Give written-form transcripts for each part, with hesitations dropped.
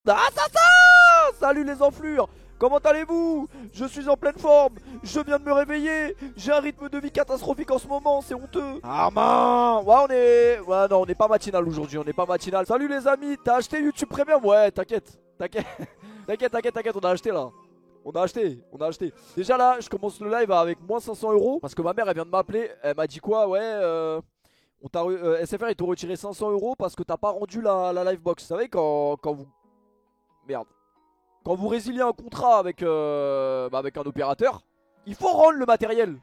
Ah ça Salut les enflures. Comment allez-vous? Je suis en pleine forme. Je viens de me réveiller. J'ai un rythme de vie catastrophique en ce moment. C'est honteux. Ah mince. Ouais on est... Ouais non on n'est pas matinal aujourd'hui. On n'est pas matinal. Salut les amis. T'as acheté YouTube Premium? Ouais t'inquiète. T'inquiète. T'inquiète. On a acheté là. On a acheté. Déjà là, je commence le live avec moins 500 euros. Parce que ma mère, elle vient de m'appeler. Elle m'a dit quoi? Ouais, SFR, ils t'ont retiré 500 euros parce que t'as pas rendu la livebox. Vous savez, quand vous. Merde. Quand vous résiliez un contrat avec un opérateur, il faut rendre le matériel.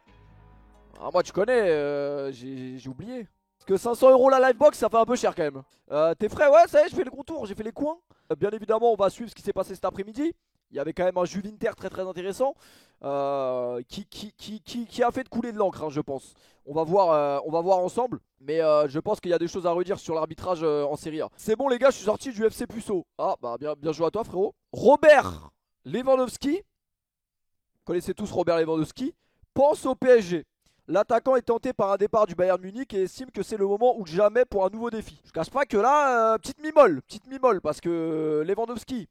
Ah, moi, tu connais, j'ai oublié. Parce que 500 euros la livebox, ça fait un peu cher quand même. T'es frais? Ouais, ça y est, je fais le contour, j'ai fait les coins. Bien évidemment, on va suivre ce qui s'est passé cet après-midi. Il y avait quand même un Juve Inter très intéressant qui a fait de couler de l'encre, hein, je pense. On va voir ensemble. Mais je pense qu'il y a des choses à redire sur l'arbitrage en Serie A. C'est bon les gars, je suis sorti du FC Puceau. Ah bah bien joué à toi frérot. Robert Lewandowski, vous connaissez tous Robert Lewandowski, pense au PSG. L'attaquant est tenté par un départ du Bayern Munich et estime que c'est le moment ou jamais pour un nouveau défi. Je cache pas que là, petite mimole, parce que Lewandowski,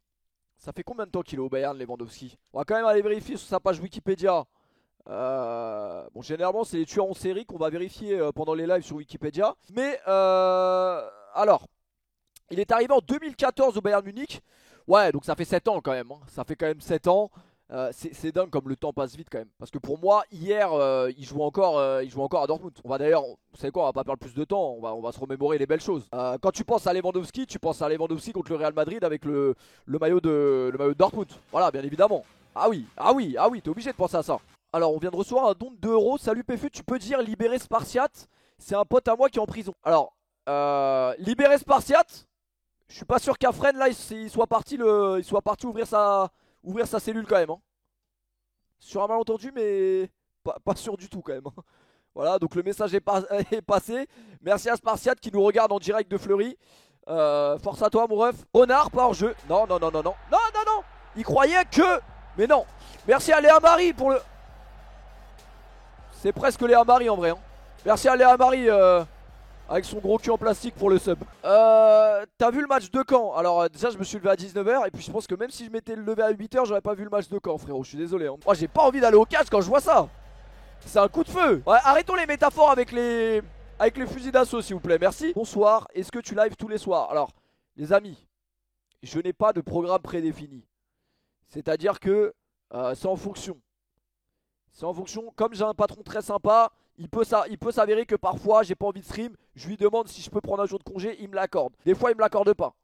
ça fait combien de temps qu'il est au Bayern Lewandowski? On va quand même aller vérifier sur sa page Wikipédia. Bon, généralement, c'est les tueurs en série qu'on va vérifier pendant les lives sur Wikipédia. Mais, alors, il est arrivé en 2014 au Bayern Munich. Ouais, donc ça fait 7 ans quand même. Hein. Ça fait quand même 7 ans. C'est dingue comme le temps passe vite quand même. Parce que pour moi, hier, il jouait encore à Dortmund. On va d'ailleurs, vous savez quoi, on va pas perdre plus de temps. On va se remémorer les belles choses. Quand tu penses à Lewandowski, tu penses à Lewandowski contre le Real Madrid avec le maillot de Dortmund. Voilà, bien évidemment. T'es obligé de penser à ça. Alors, on vient de recevoir un don de 2 euros. Salut PFU, tu peux dire libérer Spartiate? C'est un pote à moi qui est en prison. Alors, libérer Spartiate, je suis pas sûr qu'Afren là il soit parti ouvrir sa cellule quand même. Hein. Sur un malentendu, mais pas sûr du tout quand même. Hein. Voilà, donc le message est passé. Merci à Spartiate qui nous regarde en direct de Fleury. Force à toi mon ref. Honard pas hors jeu. Non. Il croyait que. Mais non. Merci à Léa Marie pour le. C'est presque Léa Marie en vrai. Hein. Merci à Léa Marie avec son gros cul en plastique pour le sub. T'as vu le match de Caen? Alors déjà je me suis levé à 19h et puis je pense que même si je m'étais levé à 8h j'aurais pas vu le match de Caen frérot. Je suis désolé. Hein. Moi j'ai pas envie d'aller au catch quand je vois ça. C'est un coup de feu. Ouais, arrêtons les métaphores avec les fusils d'assaut s'il vous plaît. Merci. Bonsoir. Est-ce que tu live tous les soirs? Alors les amis, je n'ai pas de programme prédéfini. C'est-à-dire que c'est en fonction. C'est en fonction, comme j'ai un patron très sympa, il peut s'avérer que parfois j'ai pas envie de stream, je lui demande si je peux prendre un jour de congé, il me l'accorde. Des fois il me l'accorde pas.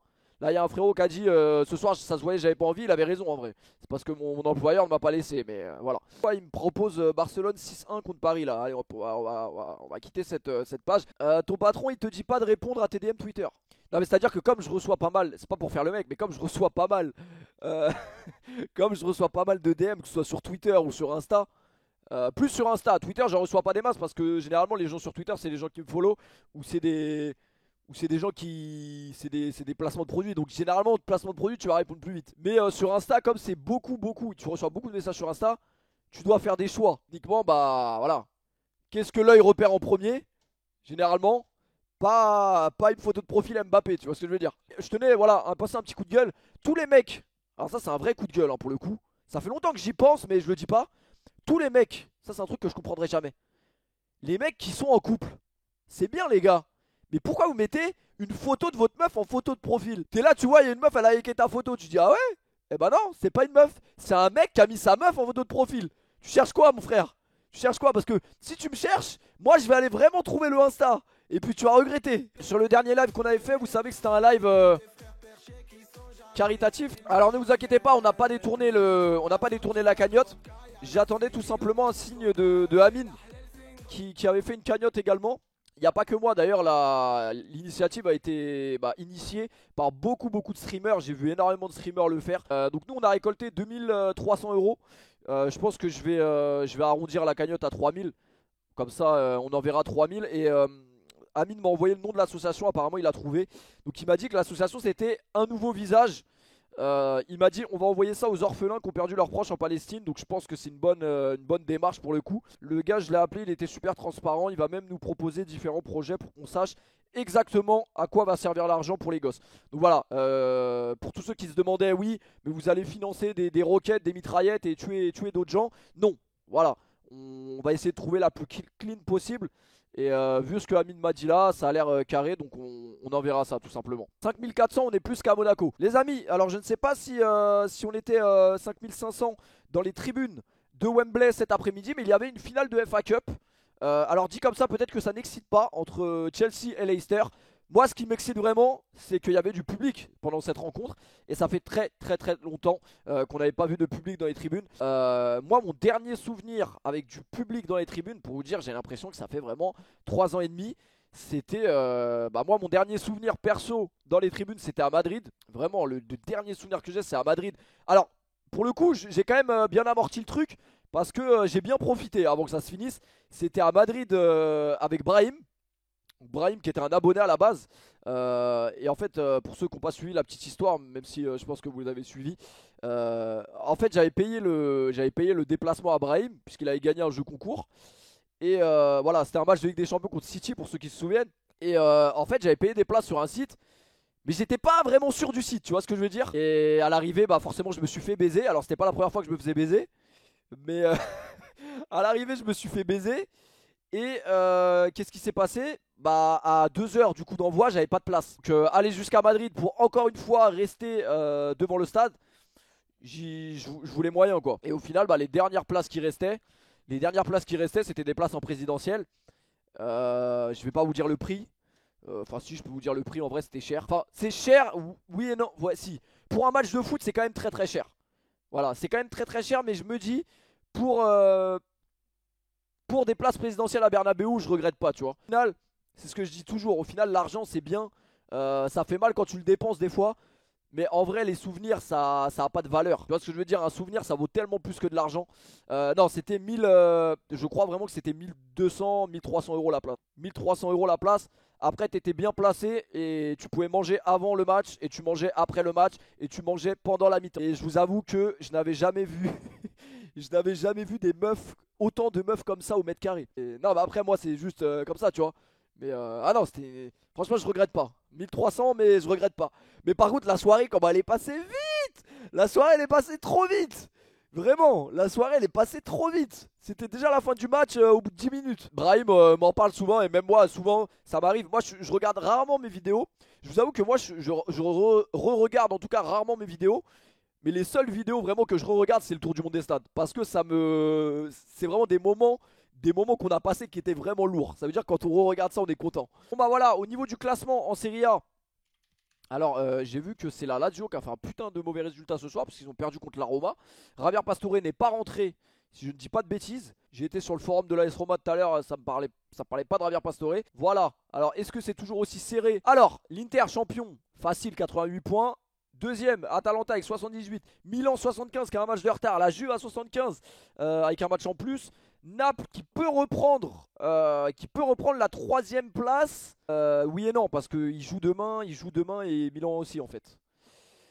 Là il y a un frérot qui a dit ce soir ça se voyait j'avais pas envie, il avait raison en vrai. C'est parce que mon employeur ne m'a pas laissé, mais voilà. Il me propose Barcelone 6-1 contre Paris là. Allez on va quitter cette page. Ton patron il te dit pas de répondre à tes DM Twitter. Non mais c'est à dire que comme je reçois pas mal, c'est pas pour faire le mec, mais comme je reçois pas mal, euh, comme je reçois pas mal de DM, que ce soit sur Twitter ou sur Insta. Plus sur Insta, Twitter j'en reçois pas des masses parce que généralement les gens sur Twitter c'est les gens qui me follow ou c'est des gens qui c'est des placements de produits donc généralement placement de produits tu vas répondre plus vite. Mais sur Insta comme c'est beaucoup tu reçois beaucoup de messages sur Insta, tu dois faire des choix. Uniquement bah voilà. Qu'est-ce que l'œil repère en premier? Généralement pas une photo de profil Mbappé, tu vois ce que je veux dire. Je tenais voilà à passer un petit coup de gueule. Tous les mecs, alors ça c'est un vrai coup de gueule hein, pour le coup. Ça fait longtemps que j'y pense mais je le dis pas. Tous les mecs, ça c'est un truc que je comprendrai jamais. Les mecs qui sont en couple, c'est bien les gars. Mais pourquoi vous mettez une photo de votre meuf en photo de profil? T'es là, tu vois, il y a une meuf, elle a liké ta photo. Tu dis, ah ouais? Eh ben non, c'est pas une meuf. C'est un mec qui a mis sa meuf en photo de profil. Tu cherches quoi, mon frère? Tu cherches quoi? Parce que si tu me cherches, moi je vais aller vraiment trouver le Insta. Et puis tu vas regretter. Sur le dernier live qu'on avait fait, vous savez que c'était un live caritatif. Alors ne vous inquiétez pas, on n'a pas détourné la cagnotte. J'attendais tout simplement un signe de Amine qui avait fait une cagnotte également. Il n'y a pas que moi d'ailleurs, l'initiative a été initiée par beaucoup de streamers. J'ai vu énormément de streamers le faire. Donc nous on a récolté 2300 euros. Je pense que je vais arrondir la cagnotte à 3000. Comme ça on enverra 3000 et Amine m'a envoyé le nom de l'association, apparemment il a trouvé. Donc il m'a dit que l'association c'était un nouveau visage. Il m'a dit on va envoyer ça aux orphelins qui ont perdu leurs proches en Palestine. Donc je pense que c'est une bonne démarche pour le coup. Le gars, je l'ai appelé, il était super transparent. Il va même nous proposer différents projets pour qu'on sache exactement à quoi va servir l'argent pour les gosses. Donc voilà, pour tous ceux qui se demandaient, oui, mais vous allez financer des roquettes, des mitraillettes et tuer d'autres gens. Non, voilà, on va essayer de trouver la plus clean possible. Et vu ce que Amine m'a dit là, ça a l'air carré, donc on enverra ça tout simplement. 5400, on est plus qu'à Monaco. Les amis, alors je ne sais pas si on était 5500 dans les tribunes de Wembley cet après-midi, mais il y avait une finale de FA Cup. Alors dit comme ça, peut-être que ça n'excite pas entre Chelsea et Leicester. Moi, ce qui m'excite vraiment, c'est qu'il y avait du public pendant cette rencontre. Et ça fait très longtemps qu'on n'avait pas vu de public dans les tribunes. Moi, mon dernier souvenir avec du public dans les tribunes, pour vous dire, j'ai l'impression que ça fait vraiment 3 ans et demi. C'était, moi, mon dernier souvenir perso dans les tribunes, c'était à Madrid. Vraiment, le dernier souvenir que j'ai, c'est à Madrid. Alors, pour le coup, j'ai quand même bien amorti le truc. Parce que j'ai bien profité avant que ça se finisse. C'était à Madrid avec Brahim. Brahim qui était un abonné à la base. Et en fait, pour ceux qui n'ont pas suivi la petite histoire, même si je pense que vous l'avez suivi, en fait j'avais payé le déplacement à Brahim, puisqu'il avait gagné un jeu concours. Et voilà, c'était un match de Ligue des Champions contre City pour ceux qui se souviennent. Et en fait j'avais payé des places sur un site. Mais j'étais pas vraiment sûr du site, tu vois ce que je veux dire. Et à l'arrivée, bah forcément je me suis fait baiser. Alors c'était pas la première fois que je me faisais baiser. Mais à l'arrivée je me suis fait baiser. Et qu'est-ce qui s'est passé? Bah à 2 heures du coup d'envoi, j'avais pas de place. Donc aller jusqu'à Madrid pour encore une fois rester devant le stade, je voulais moyen quoi. Et au final, bah, les dernières places qui restaient, c'était des places en présidentielle. Je vais pas vous dire le prix. Enfin si, je peux vous dire le prix, en vrai c'était cher. Enfin c'est cher, oui et non. Ouais, si. Pour un match de foot c'est quand même très cher. Voilà, c'est quand même très cher, mais je me dis pour des places présidentielles à Bernabeu, je regrette pas, tu vois. Au final, c'est ce que je dis toujours, au final l'argent c'est bien, ça fait mal quand tu le dépenses des fois, mais en vrai les souvenirs ça a pas de valeur. Tu vois ce que je veux dire, un souvenir ça vaut tellement plus que de l'argent. Non, c'était 1000, je crois vraiment que c'était 1200, 1300 euros la place. 1300 euros la place. Après t'étais bien placé et tu pouvais manger avant le match et tu mangeais après le match et tu mangeais pendant la mi-temps. Et je vous avoue que je n'avais jamais vu je n'avais jamais vu autant de meufs comme ça au mètre carré. Et non, mais après moi c'est juste comme ça, tu vois. Mais ah non, c'était franchement je regrette pas. 1300 mais je regrette pas. Mais par contre la soirée comment elle est passée vite. La soirée elle est passée trop vite. Vraiment, la soirée elle est passée trop vite. C'était déjà la fin du match au bout de 10 minutes. Brahim m'en parle souvent et même moi souvent ça m'arrive. Moi je regarde rarement mes vidéos. Je vous avoue que moi je re-regarde en tout cas rarement mes vidéos. Mais les seules vidéos vraiment que je re-regarde c'est le tour du monde des stades. Parce que c'est vraiment des moments qu'on a passés qui étaient vraiment lourds. Ça veut dire que quand on re-regarde ça on est content. Bon bah voilà, au niveau du classement en Serie A. Alors j'ai vu que c'est la Lazio qui a fait un putain de mauvais résultat ce soir parce qu'ils ont perdu contre la Roma. Javier Pastore n'est pas rentré, si je ne dis pas de bêtises. J'ai été sur le forum de l'AS Roma tout à l'heure, ça parlait pas de Javier Pastore. Voilà, alors est-ce que c'est toujours aussi serré? Alors, l'Inter champion, facile 88 points. Deuxième, Atalanta avec 78. Milan 75 qui a un match de retard. La Juve à 75 avec un match en plus. Naples qui peut reprendre la troisième place. Oui et non, parce qu'il joue demain et Milan aussi en fait.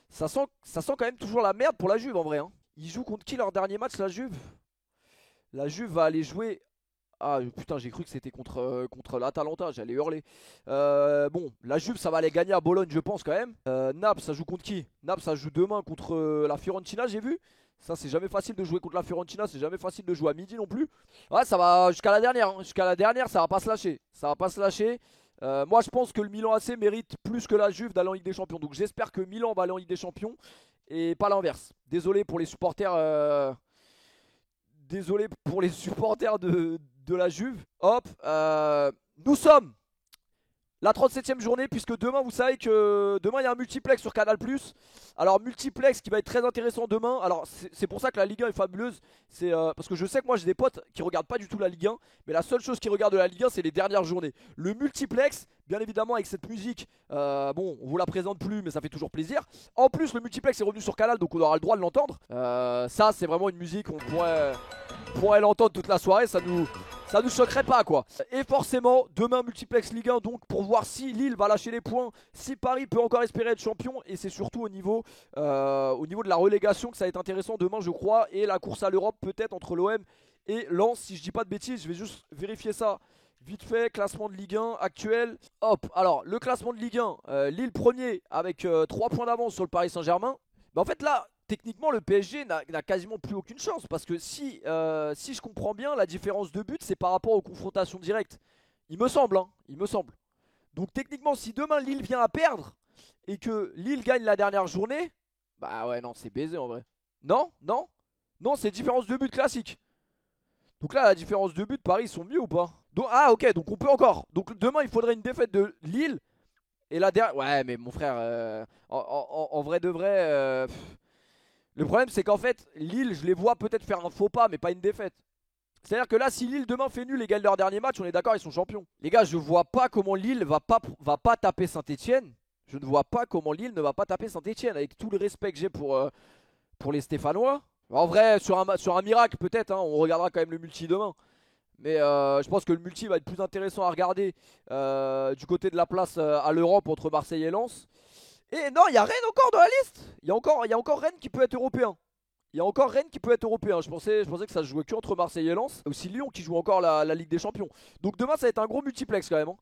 Ça sent quand même toujours la merde pour la Juve en vrai. Hein. Ils jouent contre qui leur dernier match, la Juve? La Juve va aller jouer. Ah putain, j'ai cru que c'était contre l'Atalanta, j'allais hurler. Bon, la Juve ça va aller gagner à Bologne je pense quand même. Naples ça joue contre qui? Naples ça joue demain contre la Fiorentina, j'ai vu. Ça c'est jamais facile de jouer contre la Fiorentina, c'est jamais facile de jouer à midi non plus. Ouais, ça va jusqu'à la dernière, hein. Jusqu'à la dernière ça va pas se lâcher. Ça va pas se lâcher. Moi je pense que le Milan AC mérite plus que la Juve d'aller en Ligue des Champions. Donc j'espère que Milan va aller en Ligue des Champions et pas l'inverse. Désolé pour les supporters de la Juve. Hop, nous sommes la 37e journée, puisque demain, vous savez que demain il y a un multiplex sur Canal+. Alors multiplex qui va être très intéressant demain. Alors c'est pour ça que la Ligue 1 est fabuleuse. C'est parce que je sais que moi j'ai des potes qui regardent pas du tout la Ligue 1, mais la seule chose qu'ils regardent de la Ligue 1 c'est les dernières journées. Le multiplex, bien évidemment avec cette musique, bon on vous la présente plus mais ça fait toujours plaisir. En plus le multiplex est revenu sur Canal donc on aura le droit de l'entendre. Ça c'est vraiment une musique, on pourrait l'entendre toute la soirée, ça ça nous choquerait pas quoi. Et forcément, demain multiplex Ligue 1 donc pour voir si Lille va lâcher les points, si Paris peut encore espérer être champion. Et c'est surtout au niveau de la relégation que ça va être intéressant demain je crois. Et la course à l'Europe peut-être entre l'OM et Lens si je dis pas de bêtises. Je vais juste vérifier ça vite fait. Classement de Ligue 1 actuel. Hop, alors le classement de Ligue 1, Lille premier avec 3 points d'avance sur le Paris Saint-Germain. Mais en fait là, techniquement le PSG n'a quasiment plus aucune chance. Parce que si je comprends bien, la différence de but c'est par rapport aux confrontations directes. Il me semble, hein, il me semble. Donc techniquement si demain Lille vient à perdre et que Lille gagne la dernière journée, bah ouais non c'est baisé en vrai. Non, non, non c'est différence de but classique. Donc là la différence de but Paris ils sont mieux ou pas? Donc, ah ok donc on peut encore. Donc demain il faudrait une défaite de Lille. Et la dernière... Ouais mais mon frère, en vrai de vrai... le problème c'est qu'en fait Lille je les vois peut-être faire un faux pas mais pas une défaite. C'est-à-dire que là si Lille demain fait nul et gagne leur dernier match, on est d'accord ils sont champions. Les gars je vois pas comment Lille va pas taper Saint-Etienne. Je ne vois pas comment Lille ne va pas taper Saint-Etienne. Avec tout le respect que j'ai pour les Stéphanois. En vrai sur un miracle peut-être, hein, on regardera quand même le multi demain. Mais je pense que le multi va être plus intéressant à regarder du côté de la place à l'Europe entre Marseille et Lens. Et non, il y a Rennes encore dans la liste. Il y a encore Rennes qui peut être européen. Il y a encore Rennes qui peut être européen. Je pensais que ça se jouait que entre Marseille et Lens. Aussi Lyon qui joue encore la Ligue des Champions. Donc demain ça va être un gros multiplex quand même, hein.